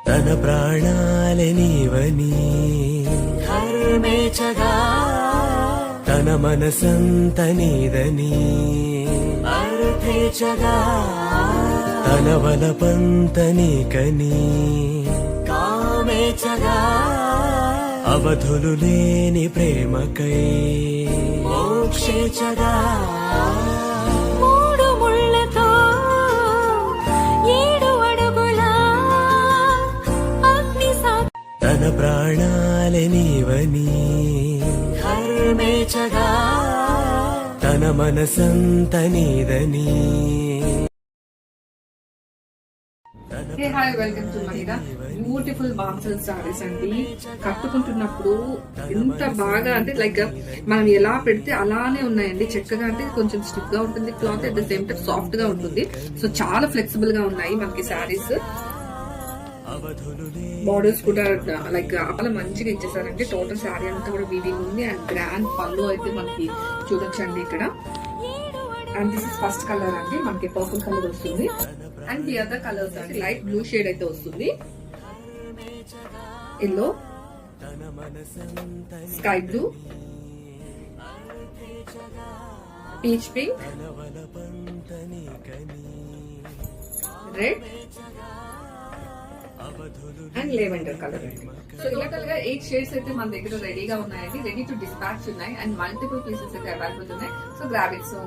తన ప్రాణాలే నీవని ధర్మేచగా తన మనసంత నీదని అర్థేచగా తన వలపంత నీకని కామేచగా అవధులు లేని ప్రేమకై మోక్షేచగా మూడు ముళ్ళతో 7 అడుగుల అగ్ని తన ప్రాణాలే నీవని ధర్మేచగా తన మనసంత నీదని హే హాయ్ వెల్కమ్ టు మహిళ బ్యూటిఫుల్ బాంసల్ సారీస్ అండి. కట్టుకుంటున్నప్పుడు ఎంత బాగా అంటే లైక్ మనం ఎలా పెడితే అలానే ఉన్నాయండి. చక్కగా అంటే కొంచెం స్టిఫ్ గా ఉంటుంది cloth, at the same time soft గా ఉంటుంది. సో చాలా ఫ్లెక్సిబుల్ గా ఉన్నాయి మనకి సారీస్. బార్డర్స్ కూడా లైక్ అలా మంచిగా ఇచ్చేసారండి. టోటల్ శారీ అంతా కూడా వీవింగ్ ఉంది అండ్ గ్రాండ్ పళ్ళు అయితే మనకి చూడొచ్చండి ఇక్కడ. And this is first colour అండి, మనకి పర్పుల్ కలర్ వస్తుంది. అండ్ ది అదర్ కలర్స్ అంటే లైట్ బ్లూ షేడ్ అయితే వస్తుంది, yellow, sky blue, peach pink, red and lavender colour అండి. సో ఇలా 8 షేడ్స్ అయితే మన దగ్గర రెడీగా ఉన్నాయండి. రెడీ టు డిస్పాచ్ ఉన్నాయి అండ్ మల్టిపుల్ పీసెస్ అయితే అవైలబుల్ ఉన్నాయి. So grab it. సో